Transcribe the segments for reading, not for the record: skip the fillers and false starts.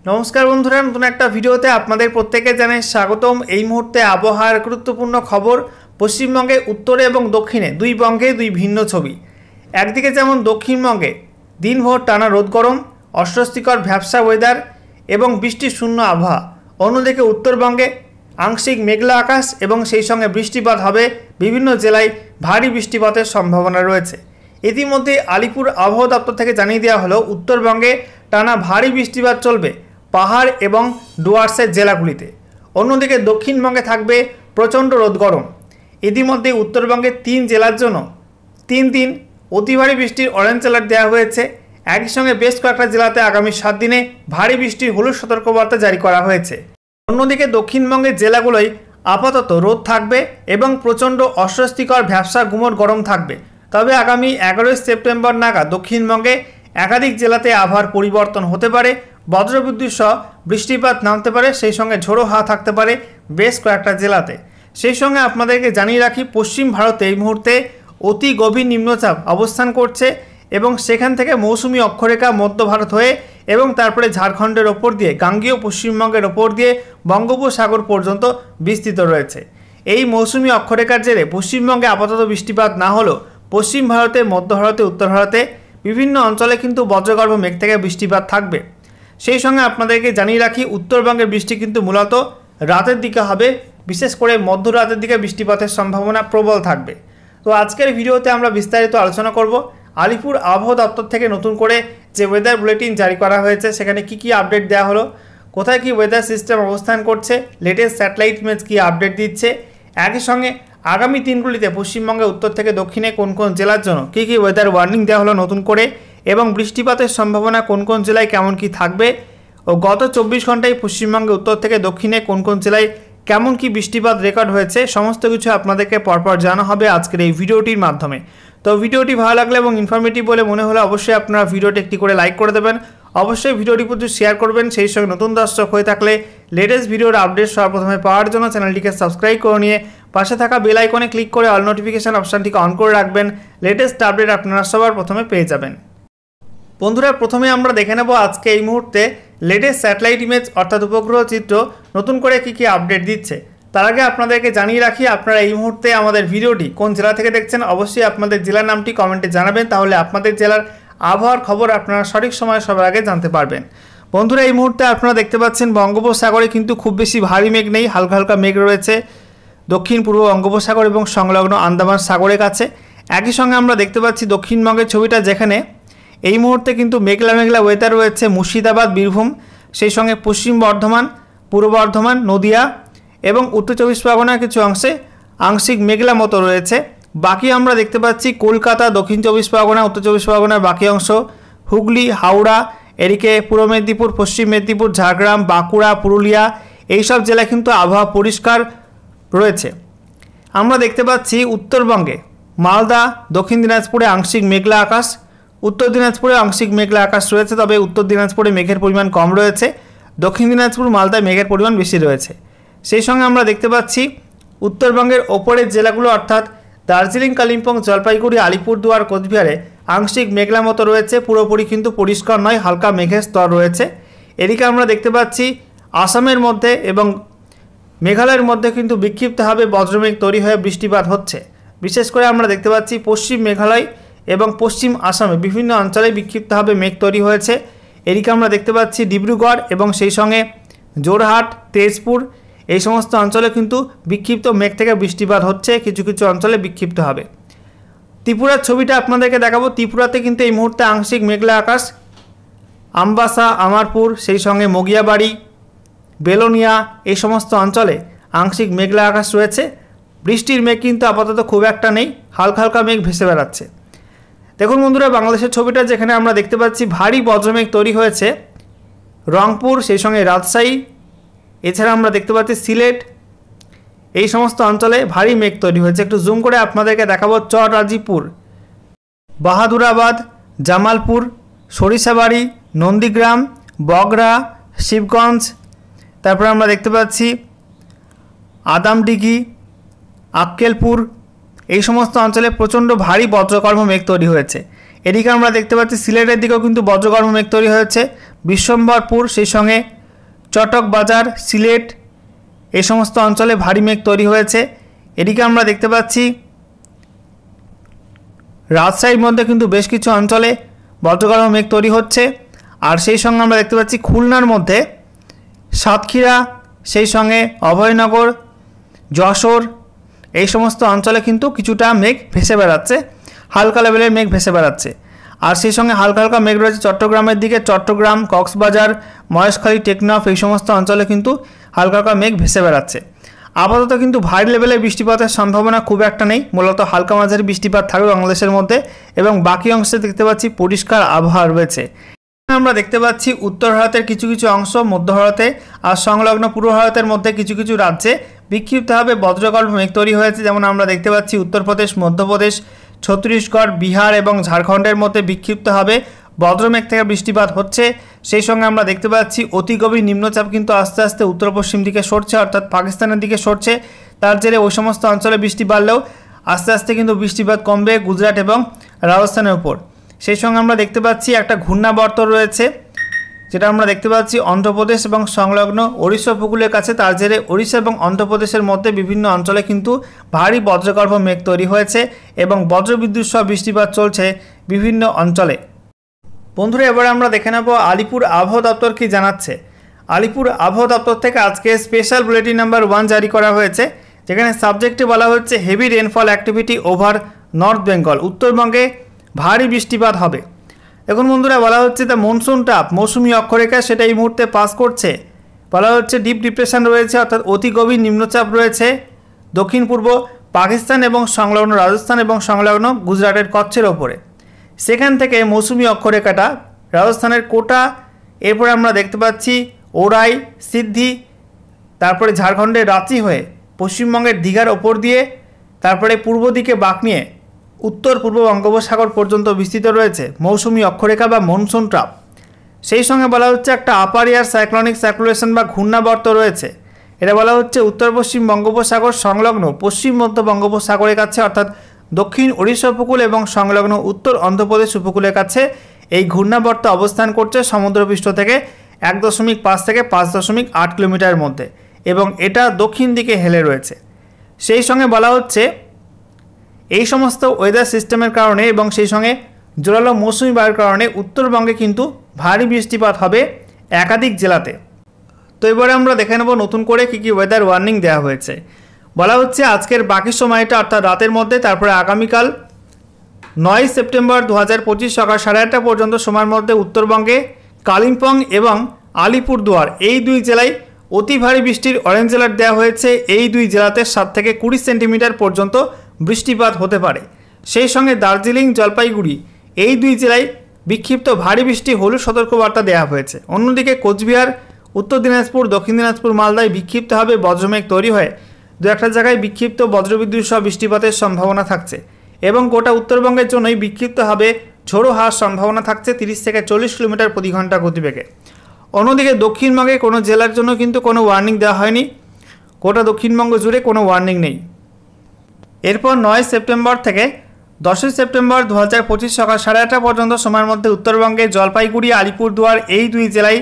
नमस्कार बंधुरा नतून एक भिडियोते आपनादेर प्रत्येके जानाई स्वागतम। এই মুহূর্তে আবহাওয়ার গুরুত্বপূর্ণ খবর। পশ্চিমবঙ্গে উত্তরে এবং দক্ষিণে দুই বঙ্গে দুই ভিন্ন ছবি। একদিকে যেমন দক্ষিণবঙ্গে দিনভর টানা রোদ গরম, অস্বস্তিকর ভ্যাপসা ওয়েদার এবং বৃষ্টির শূন্য আবহাওয়া, অন্যদিকে উত্তরবঙ্গে আংশিক মেঘলা আকাশ এবং সেই সঙ্গে বৃষ্টিপাত হবে। বিভিন্ন জেলায় ভারী বৃষ্টিপাতের সম্ভাবনা রয়েছে। ইতিমধ্যে আলিপুর আবহাওয়া দপ্তর থেকে জানিয়ে দেওয়া হলো উত্তরবঙ্গে টানা ভারী বৃষ্টিপাত চলবে পাহাড় এবং ডুয়ার্সের জেলাগুলিতে। অন্যদিকে দক্ষিণবঙ্গে থাকবে প্রচণ্ড রোদ গরম। ইতিমধ্যে উত্তরবঙ্গে 3 জেলার জন্য 3 দিন অতি ভারী বৃষ্টির অরেঞ্জ অ্যালার্ট দেওয়া হয়েছে। একই সঙ্গে বেশ কয়েকটা জেলাতে আগামী 7 দিনে ভারী বৃষ্টির হলুদ সতর্কবার্তা জারি করা হয়েছে। অন্যদিকে দক্ষিণবঙ্গের জেলাগুলোয় আপাতত রোদ থাকবে এবং প্রচণ্ড অস্বস্তিকর ভ্যাপসা গুমোট গরম থাকবে। তবে আগামী 11 সেপ্টেম্বর নাগাদ দক্ষিণবঙ্গে একাধিক জেলাতে আবহাওয়ার পরিবর্তন হতে পারে। বজ্রবিদ্যুৎ সহ বৃষ্টিপাত নামতে পারে, সেই সঙ্গে ঝোড়ো হাওয়া থাকতে পারে বেশ কয়েকটা জেলাতে। সেই সঙ্গে আপনাদেরকে জানিয়ে রাখি পশ্চিম ভারতে এই মুহূর্তে অতি গভীর নিম্নচাপ অবস্থান করছে এবং সেখান থেকে মৌসুমি অক্ষরেখা মধ্য ভারত হয়ে এবং তারপরে ঝাড়খণ্ডের ওপর দিয়ে গাঙ্গেয় পশ্চিমবঙ্গের ওপর দিয়ে বঙ্গোপসাগর পর্যন্ত বিস্তৃত রয়েছে। এই মৌসুমি অক্ষরেখার জেরে পশ্চিমবঙ্গে আপাতত বৃষ্টিপাত না হলেও পশ্চিম ভারতে, মধ্য ভারতে, উত্তর ভারতে বিভিন্ন অঞ্চলে কিন্তু বজ্রগর্ভ মেঘ থেকে বৃষ্টিপাত থাকবে। সেই সঙ্গে আপনাদেরকে জানিয়ে রাখি উত্তরবঙ্গের বৃষ্টি কিন্তু মূলত রাতের দিকে হবে, বিশেষ করে মধ্যরাতের দিকে বৃষ্টিপাতের সম্ভাবনা প্রবল থাকবে। তো আজকের ভিডিওতে আমরা বিস্তারিত আলোচনা করব আলিপুর আবহাওয়া দপ্তর থেকে নতুন করে যে ওয়েদার বুলেটিন জারি করা হয়েছে সেখানে কি আপডেট দেওয়া হলো, কোথায় কি ওয়েদার সিস্টেম অবস্থান করছে, লেটেস্ট স্যাটেলাইট ইমেজ কি আপডেট দিচ্ছে, একই সঙ্গে আগামী দিনগুলিতে পশ্চিমবঙ্গে উত্তর থেকে দক্ষিণে কোন কোন জেলার জন্য কি ওয়েদার ওয়ার্নিং দেওয়া হলো নতুন করে এবং বৃষ্টিপাতের সম্ভাবনা কোন কোন জেলায় কেমন কি থাকবে ও গত 24 ঘন্টায় পশ্চিমবঙ্গে উত্তর থেকে দক্ষিণে কোন কোন জেলায় কেমন কি বৃষ্টিপাত রেকর্ড হয়েছে সমস্ত কিছু আপনাদেরকে পরপর জানা হবে আজকের এই ভিডিওটির মাধ্যমে। তো ভিডিওটি ভালো লাগলে এবং ইনফরমেটিভ বলে মনে হলে অবশ্যই আপনারা ভিডিওটি একটি করে লাইক করে দেবেন, অবশ্যই ভিডিওটি প্রচুর শেয়ার করবেন। সেই সঙ্গে নতুন দর্শক হয়ে থাকলে লেটেস্ট ভিডিওর আপডেট সর্বপ্রথমে পাওয়ার জন্য চ্যানেলটিকে সাবস্ক্রাইব করে নিয়ে পাশে থাকা বেল আইকনে ক্লিক করে অল নোটিফিকেশন অপশানটিকে অন করে রাখবেন। লেটেস্ট আপডেট আপনারা সবার প্রথমে পেয়ে যাবেন। বন্ধুরা প্রথমে আমরা দেখে নেব আজকে এই মুহূর্তে লেটেস্ট স্যাটেলাইট ইমেজ অর্থাৎ উপগ্রহ চিত্র নতুন করে কি আপডেট দিচ্ছে। তার আগে আপনাদেরকে জানিয়ে রাখি আপনারা এই মুহূর্তে আমাদের ভিডিওটি কোন জেলা থেকে দেখছেন অবশ্যই আপনাদের জেলার নামটি কমেন্টে জানাবেন, তাহলে আপনাদের জেলার আবহাওয়ার খবর আপনারা সঠিক সময়ে সবার আগে জানতে পারবেন। বন্ধুরা এই মুহূর্তে আপনারা দেখতে পাচ্ছেন বঙ্গোপসাগরে কিন্তু খুব বেশি ভারী মেঘ নেই, হালকা হালকা মেঘ রয়েছে দক্ষিণ পূর্ব বঙ্গোপসাগর এবং সংলগ্ন আন্দামান সাগরের কাছে। একই সঙ্গে আমরা দেখতে পাচ্ছি দক্ষিণবঙ্গের ছবিটা যেখানে এই মুহূর্তে কিন্তু মেঘলা মেঘলা ওয়েদার রয়েছে মুর্শিদাবাদ, বীরভূম, সেই সঙ্গে পশ্চিম বর্ধমান, পূর্ব বর্ধমান, নদিয়া এবং উত্তর 24 পরগনার কিছু অংশে আংশিক মেঘলা মতো রয়েছে। বাকি আমরা দেখতে পাচ্ছি কলকাতা, দক্ষিণ 24 পরগনা, উত্তর 24 পরগনার বাকি অংশ, হুগলি, হাওড়া, এদিকে পূর্ব মেদিনীপুর, পশ্চিম মেদিনীপুর, ঝাড়গ্রাম, বাঁকুড়া, পুরুলিয়া এইসব জেলায় কিন্তু আবহাওয়া পরিষ্কার রয়েছে। আমরা দেখতে পাচ্ছি উত্তরবঙ্গে মালদা, দক্ষিণ দিনাজপুরে আংশিক মেঘলা আকাশ, উত্তর দিনাজপুরে আংশিক মেঘলা আকাশ রয়েছে, তবে উত্তর দিনাজপুরে মেঘের পরিমাণ কম রয়েছে, দক্ষিণ দিনাজপুর, মালদায় মেঘের পরিমাণ বেশি রয়েছে। সেই সঙ্গে আমরা দেখতে পাচ্ছি উত্তরবঙ্গের ওপরের জেলাগুলো অর্থাৎ দার্জিলিং, কালিম্পং, জলপাইগুড়ি, আলিপুরদুয়ার, কোচবিহারে আংশিক মেঘলা মতো রয়েছে, পুরোপুরি কিন্তু পরিষ্কার নয়, হালকা মেঘের স্তর রয়েছে। এদিকে আমরা দেখতে পাচ্ছি আসামের মধ্যে এবং মেঘালয়ের মধ্যে কিন্তু বিক্ষিপ্তভাবে বজ্রমেঘ তৈরি হয়ে বৃষ্টিপাত হচ্ছে। বিশেষ করে আমরা দেখতে পাচ্ছি পশ্চিম মেঘালয় এবং পশ্চিম আসামে বিভিন্ন অঞ্চলে বিক্ষিপ্তভাবে মেঘ তৈরি হয়েছে। এদিকে আমরা দেখতে পাচ্ছি ডিব্রুগড় এবং সেই সঙ্গে জোরহাট, তেজপুর এই সমস্ত অঞ্চলে কিন্তু বিক্ষিপ্ত মেঘ থেকে বৃষ্টিপাত হচ্ছে, কিছু কিছু অঞ্চলে বিক্ষিপ্ত হবে। ত্রিপুরার ছবিটা আপনাদেরকে দেখাবো। ত্রিপুরাতে কিন্তু এই মুহূর্তে আংশিক মেঘলা আকাশ, আমবাসা, আমারপুর, সেই সঙ্গে মগিয়াবাড়ি, বেলোনিয়া এই সমস্ত অঞ্চলে আংশিক মেঘলা আকাশ রয়েছে। বৃষ্টির মেঘ কিন্তু আপাতত খুব একটা নেই, হালকা হালকা মেঘ ভেসে বেড়াচ্ছে। দেখুন বন্ধুরা বাংলাদেশের ছবিটা যেখানে আমরা দেখতে পাচ্ছি ভারী বজ্রমেঘ তৈরি হয়েছে রংপুর, সেই সঙ্গে রাজশাহী, এছাড়া আমরা দেখতে পাচ্ছি সিলেট এই সমস্ত অঞ্চলে ভারী মেঘ তৈরি হয়েছে। একটু জুম করে আপনাদেরকে দেখাবো চররাজিপুর, বাহাদুরাবাদ, জামালপুর, সরিষাবাড়ি, নন্দীগ্রাম, বগরা, শিবগঞ্জ, তারপরে আমরা দেখতে পাচ্ছি আদামডিঘি, আক্কেলপুর এই সমস্ত অঞ্চলে প্রচণ্ড ভারী বজ্রকর্ম মেঘ তৈরি হয়েছে। এদিকে আমরা দেখতে পাচ্ছি সিলেটের দিকেও কিন্তু বজ্রকর্ম মেঘ তৈরি হয়েছে, বিশ্বম্বরপুর, সেই সঙ্গে চটক বাজার, সিলেট এই সমস্ত অঞ্চলে ভারী মেঘ তৈরি হয়েছে। এদিকে আমরা দেখতে পাচ্ছি রাজশাহীর মধ্যে কিন্তু বেশ কিছু অঞ্চলে বজ্রগর্ভ মেঘ তৈরি হচ্ছে। আর সেই সঙ্গে আমরা দেখতে পাচ্ছি খুলনার মধ্যে সাতক্ষীরা, সেই সঙ্গে অভয়নগর, যশোর এই সমস্ত অঞ্চলে কিন্তু কিছুটা মেঘ ভেসে বেড়াচ্ছে, হালকা লেভেলের মেঘ ভেসে বেড়াচ্ছে। আর সেই সঙ্গে হালকা হালকা মেঘ রয়েছে চট্টগ্রামের দিকে, চট্টগ্রাম, কক্সবাজার, মহেশখালী, টেকনাফ এই সমস্ত অঞ্চলে কিন্তু হালকা হালকা মেঘ ভেসে বেড়াচ্ছে। আপাতত কিন্তু ভারী লেভেলের বৃষ্টিপাতের সম্ভাবনা খুব একটা নেই, মূলত হালকা মাঝারি বৃষ্টিপাত থাকবে বাংলাদেশের মধ্যে এবং বাকি অংশে দেখতে পাচ্ছি পরিষ্কার আবহাওয়া রয়েছে। আমরা দেখতে পাচ্ছি উত্তর ভারতের কিছু কিছু অংশ, মধ্য ভারতে আর সংলগ্ন পূর্ব ভারতের মধ্যে কিছু কিছু রাজ্যে বিক্ষিপ্তভাবে বজ্রগর্ভ মেঘ তৈরি হয়েছে। যেমন আমরা দেখতে পাচ্ছি উত্তরপ্রদেশ, মধ্যপ্রদেশ, ছত্তিশগড়, বিহার এবং ঝাড়খণ্ডের মধ্যে বিক্ষিপ্তভাবে বজ্রমেঘ থেকে বৃষ্টিপাত হচ্ছে। সেই সঙ্গে আমরা দেখতে পাচ্ছি অতি গভীর নিম্নচাপ কিন্তু আস্তে আস্তে উত্তর পশ্চিম দিকে সরছে, অর্থাৎ পাকিস্তানের দিকে সরছে। তার জেরে ওই সমস্ত অঞ্চলে বৃষ্টি বাড়লেও আস্তে আস্তে কিন্তু বৃষ্টিপাত কমবে গুজরাট এবং রাজস্থানের উপর। সেই সঙ্গে আমরা দেখতে পাচ্ছি একটা ঘূর্ণাবর্ত রয়েছে, যেটা আমরা দেখতে পাচ্ছি অন্ধ্রপ্রদেশ এবং সংলগ্ন ওড়িশা উপকূলের কাছে। তার জেরে ওড়িশা এবং অন্ধ্রপ্রদেশের মধ্যে বিভিন্ন অঞ্চলে কিন্তু ভারী বজ্রগর্ভ মেঘ তৈরি হয়েছে এবং বজ্রবিদ্যুৎ সহ বৃষ্টিপাত চলছে বিভিন্ন অঞ্চলে। বন্ধুরা, এবার আমরা দেখে নেব আলিপুর আবহাওয়া দপ্তর কী জানাচ্ছে। আলিপুর আবহাওয়া দপ্তর থেকে আজকে স্পেশাল বুলেটিন নাম্বার 1 জারি করা হয়েছে, যেখানে সাবজেক্টে বলা হচ্ছে heavy rainfall activity over north Bengal, উত্তরবঙ্গে ভারী বৃষ্টিপাত হবে। এখন বন্ধুরা বলা হচ্ছে দ্য মনসুন ট্রাপ, মৌসুমি অক্ষরেখা, সেটা এই মুহূর্তে পাস করছে। বলা হচ্ছে ডিপ ডিপ্রেশন রয়েছে, অর্থাৎ অতি গভীর নিম্নচাপ রয়েছে দক্ষিণ পূর্ব পাকিস্তান এবং সংলগ্ন রাজস্থান এবং সংলগ্ন গুজরাটের কচ্ছের ওপরে। সেখান থেকে মৌসুমি অক্ষরেখাটা রাজস্থানের কোটা, এরপরে আমরা দেখতে পাচ্ছি ওরাই, সিদ্ধি, তারপরে ঝাড়খণ্ডের রাঁচি হয়ে পশ্চিমবঙ্গের দীঘার ওপর দিয়ে তারপরে পূর্ব দিকে বাঁক নিয়ে উত্তর পূর্ব বঙ্গোপসাগর পর্যন্ত বিস্তৃত রয়েছে মৌসুমি অক্ষরেখা বা মনসুন ট্রাপ। সেই সঙ্গে বলা হচ্ছে একটা আপার এয়ার সাইক্লোনিক সার্কুলেশন বা ঘূর্ণাবর্ত রয়েছে। এটা বলা হচ্ছে উত্তর পশ্চিম বঙ্গোপসাগর সংলগ্ন পশ্চিম মধ্য বঙ্গোপসাগরের কাছে, অর্থাৎ দক্ষিণ ওড়িশা উপকূল এবং সংলগ্ন উত্তর অন্ধ্রপ্রদেশ উপকূলের কাছে এই ঘূর্ণাবর্ত অবস্থান করছে সমুদ্রপৃষ্ঠ থেকে 1.5 থেকে 5.8 কিলোমিটারের মধ্যে এবং এটা দক্ষিণ দিকে হেলে রয়েছে। সেই সঙ্গে বলা হচ্ছে এই সমস্ত ওয়েদার সিস্টেমের কারণে এবং সেই সঙ্গে জোরালো মৌসুমি বায়ুর কারণে উত্তরবঙ্গে কিন্তু ভারী বৃষ্টিপাত হবে একাধিক জেলাতে। তো এবারে আমরা দেখে নেব নতুন করে কী কী ওয়েদার ওয়ার্নিং দেওয়া হয়েছে। বলা হচ্ছে আজকের বাকি সময়টা অর্থাৎ রাতের মধ্যে, তারপরে আগামীকাল 9 সেপ্টেম্বর 2025 সকাল 8:30 পর্যন্ত সময়ের মধ্যে উত্তরবঙ্গে কালিম্পং এবং আলিপুরদুয়ার এই দুই জেলায় অতি ভারী বৃষ্টির অরেঞ্জ অ্যালার্ট দেওয়া হয়েছে। এই দুই জেলাতে 7 থেকে 20 সেন্টিমিটার পর্যন্ত বৃষ্টিপাত হতে পারে। সেই সঙ্গে দার্জিলিং, জলপাইগুড়ি এই দুই জেলায় বিক্ষিপ্ত ভারী বৃষ্টি হলুদ সতর্কবার্তা দেওয়া হয়েছে। অন্যদিকে কোচবিহার, উত্তর দিনাজপুর, দক্ষিণ দিনাজপুর, মালদায় বিক্ষিপ্তভাবে বজ্রমেঘ তৈরি হয়ে দু একটা জায়গায় বিক্ষিপ্ত বজ্রবিদ্যুৎ সহ বৃষ্টিপাতের সম্ভাবনা থাকছে এবং গোটা উত্তরবঙ্গের জন্যই বিক্ষিপ্তভাবে ঝোড়ো হাওয়ার সম্ভাবনা থাকছে 30 থেকে 40 কিলোমিটার প্রতি ঘন্টা গতিবেগে। অন্যদিকে দক্ষিণবঙ্গে কোনো জেলার জন্য কিন্তু কোনো ওয়ার্নিং দেওয়া হয়নি, গোটা দক্ষিণবঙ্গ জুড়ে কোনো ওয়ার্নিং নেই। এরপর 9 সেপ্টেম্বর থেকে 10 সেপ্টেম্বর 2025 সকাল 8:30 পর্যন্ত সময়ের মধ্যে উত্তরবঙ্গে জলপাইগুড়ি, আলিপুরদুয়ার এই দুই জেলায়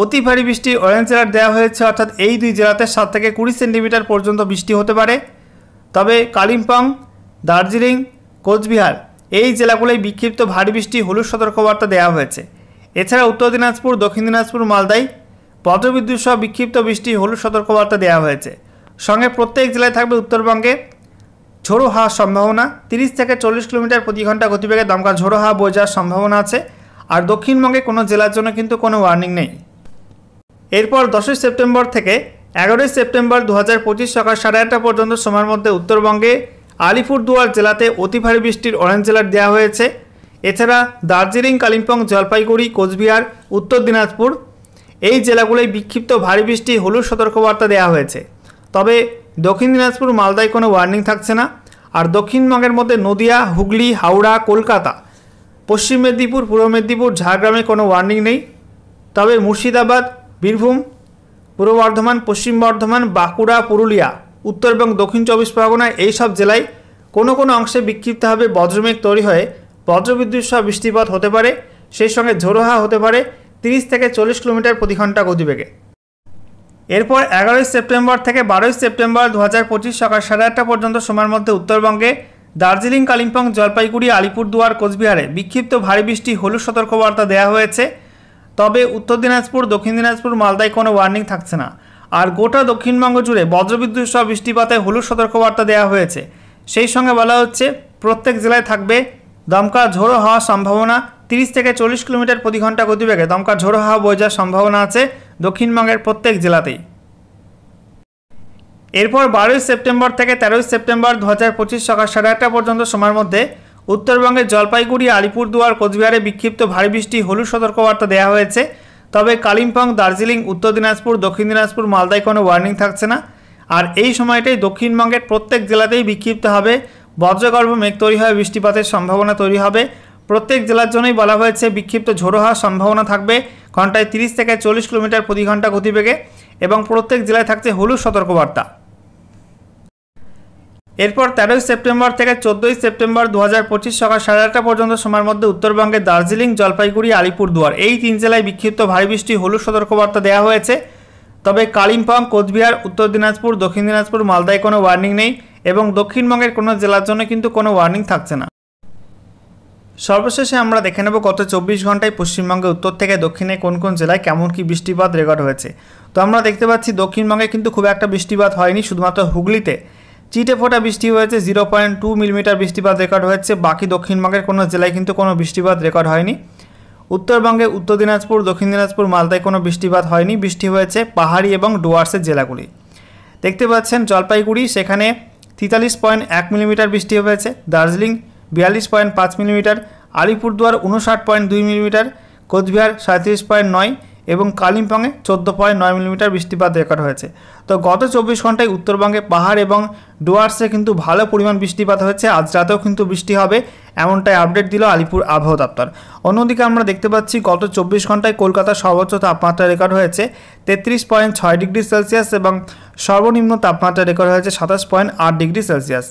অতি ভারী বৃষ্টির অরেঞ্জ অ্যালার্ট দেওয়া হয়েছে, অর্থাৎ এই দুই জেলাতে 7 থেকে 20 সেন্টিমিটার পর্যন্ত বৃষ্টি হতে পারে। তবে কালিম্পং, দার্জিলিং, কোচবিহার এই জেলাগুলোয় বিক্ষিপ্ত ভারী বৃষ্টি হলুদ সতর্কবার্তা দেওয়া হয়েছে। এছাড়া উত্তর দিনাজপুর, দক্ষিণ দিনাজপুর, মালদায় বজ্রবিদ্যুৎ সহ বিক্ষিপ্ত বৃষ্টি হলুদ সতর্কবার্তা দেওয়া হয়েছে। সঙ্গে প্রত্যেক জেলায় থাকবে উত্তরবঙ্গে ঝোড়ো হাওয়ার সম্ভাবনা, 30 থেকে 40 কিলোমিটার প্রতি ঘন্টা গতিবেগে দমকা ঝোড়ো হাওয়া বয়ে যাওয়ার সম্ভাবনা আছে। আর দক্ষিণবঙ্গে কোনো জেলার জন্য কিন্তু কোনো ওয়ার্নিং নেই। এরপর 10 সেপ্টেম্বর থেকে 11 সেপ্টেম্বর 2025 সকাল 8:30 পর্যন্ত সময়ের মধ্যে উত্তরবঙ্গে আলিপুরদুয়ার জেলাতে অতি ভারী বৃষ্টির অরেঞ্জ অ্যালার্ট দেওয়া হয়েছে। এছাড়া দার্জিলিং, কালিম্পং, জলপাইগুড়ি, কোচবিহার, উত্তর দিনাজপুর এই জেলাগুলোয় বিক্ষিপ্ত ভারী বৃষ্টি হলুদ সতর্কবার্তা দেওয়া হয়েছে। তবে দক্ষিণ দিনাজপুর, মালদায় কোনো ওয়ার্নিং থাকছে না। আর দক্ষিণবঙ্গের মধ্যে নদিয়া, হুগলি, হাওড়া, কলকাতা, পশ্চিম মেদিনীপুর, পূর্ব মেদিনীপুর, ঝাড়গ্রামে কোনো ওয়ার্নিং নেই। তবে মুর্শিদাবাদ, বীরভূম, পূর্ব বর্ধমান, পশ্চিম বর্ধমান, বাঁকুড়া, পুরুলিয়া, উত্তর এবং দক্ষিণ 24 পরগনা এই সব জেলায় কোনো কোনো অংশে বিক্ষিপ্তভাবে বজ্রমেঘ তৈরি হয়ে বজ্রবিদ্যুৎ সহ বৃষ্টিপাত হতে পারে। সেই সঙ্গে ঝোড়ো হাওয়া হতে পারে 30 থেকে 40 কিলোমিটার প্রতি ঘন্টা গতিবেগে। এরপর 11ই সেপ্টেম্বর থেকে 12ই সেপ্টেম্বর 2025 সকাল 8:30 পর্যন্ত সময়ের মধ্যে উত্তরবঙ্গে দার্জিলিং, কালিম্পং, জলপাইগুড়ি, আলিপুরদুয়ার, কোচবিহারে বিক্ষিপ্ত ভারী বৃষ্টি হলুদ সতর্কবার্তা দেওয়া হয়েছে। তবে উত্তর দিনাজপুর, দক্ষিণ দিনাজপুর, মালদায় কোনো ওয়ার্নিং থাকছে না। আর গোটা দক্ষিণবঙ্গ জুড়ে বজ্রবিদ্যুৎ সহ বৃষ্টিপাতে হলুদ সতর্কবার্তা দেওয়া হয়েছে। সেই সঙ্গে বলা হচ্ছে প্রত্যেক জেলায় থাকবে দমকা ঝোড়ো হওয়ার সম্ভাবনা। 30 থেকে 40 কিলোমিটার প্রতি ঘন্টা গতিবেগে দমকা ঝোড়ো হাওয়া বয়ে যাওয়ার সম্ভাবনা আছে দক্ষিণবঙ্গের প্রত্যেক জেলাতেই। এরপর 12ই সেপ্টেম্বর থেকে 13ই সেপ্টেম্বর 2025 সকাল 8:30 পর্যন্ত সময়ের মধ্যে উত্তরবঙ্গের জলপাইগুড়ি, আলিপুরদুয়ার, কোচবিহারে বিক্ষিপ্ত ভারী বৃষ্টি হলুদ সতর্কবার্তা দেওয়া হয়েছে। তবে কালিম্পং, দার্জিলিং, উত্তর দিনাজপুর, দক্ষিণ দিনাজপুর, মালদায় কোনো ওয়ার্নিং থাকছে না। আর এই সময়টাই দক্ষিণবঙ্গের প্রত্যেক জেলাতেই বিক্ষিপ্ত হবে বজ্রগর্ভ মেঘ তৈরি হয়ে বৃষ্টিপাতের সম্ভাবনা তৈরি হবে। প্রত্যেক জেলার জন্যই বলা হয়েছে বিক্ষিপ্ত ঝোড়ো হওয়ার সম্ভাবনা থাকবে ঘন্টায় 30 থেকে 40 কিলোমিটার প্রতি ঘন্টা গতিবেগে এবং প্রত্যেক জেলায় থাকছে হলুদ সতর্কবার্তা। এরপর 13ই সেপ্টেম্বর থেকে 14ই সেপ্টেম্বর 2025 সকাল 8:30 পর্যন্ত সময়ের মধ্যে উত্তরবঙ্গের দার্জিলিং, জলপাইগুড়ি, আলিপুরদুয়ার এই 3 জেলায় বিক্ষিপ্ত ভারী বৃষ্টি হলুদ সতর্কবার্তা দেওয়া হয়েছে। তবে কালিম্পং, কোচবিহার, উত্তর দিনাজপুর, দক্ষিণ দিনাজপুর, মালদায় কোনো ওয়ার্নিং নেই এবং দক্ষিণবঙ্গের কোনো জেলার জন্য কিন্তু কোনো ওয়ার্নিং থাকছে না। সর্বশেষে আমরা দেখে নেব গত 24 ঘন্টায় পশ্চিমবঙ্গের উত্তর থেকে দক্ষিণে কোন কোন জেলায় কেমন কি বৃষ্টিপাত রেকর্ড হয়েছে। তো আমরা দেখতে পাচ্ছি দক্ষিণবঙ্গে কিন্তু খুব একটা বৃষ্টিপাত হয়নি, শুধুমাত্র হুগলিতে চিটে ফোটা বৃষ্টি হয়েছে, 0.2 মিলিমিটার বৃষ্টিপাত রেকর্ড হয়েছে। বাকি দক্ষিণবঙ্গের কোনো জেলায় কিন্তু কোনো বৃষ্টিপাত রেকর্ড হয়নি। উত্তরবঙ্গে উত্তর দিনাজপুর, দক্ষিণ দিনাজপুর, মালদায় কোনো বৃষ্টিপাত হয়নি, বৃষ্টি হয়েছে পাহাড়ি এবং ডুয়ার্সের জেলাগুলি। দেখতে পাচ্ছেন জলপাইগুড়ি সেখানে 43.1 মিলিমিটার বৃষ্টি হয়েছে, দার্জিলিং 42.5 মিলিমিটার, আলিপুরদুয়ার 59.2 মিলিমিটার, কোচবিহার 37.9 এবং কালিম্পংয়ে 14.9 মিলিমিটার বৃষ্টিপাত রেকর্ড হয়েছে। তো গত 24 ঘন্টায় উত্তরবঙ্গে পাহাড় এবং ডুয়ার্সে কিন্তু ভালো পরিমাণ বৃষ্টিপাত হয়েছে। আজ রাতেও কিন্তু বৃষ্টি হবে এমনটাই আপডেট দিল আলিপুর আবহাওয়া দপ্তর। অন্যদিকে আমরা দেখতে পাচ্ছি গত 24 ঘন্টায় কলকাতার সর্বোচ্চ তাপমাত্রা রেকর্ড হয়েছে 33.6 ডিগ্রি সেলসিয়াস এবং সর্বনিম্ন তাপমাত্রা রেকর্ড হয়েছে 27.8 ডিগ্রি সেলসিয়াস।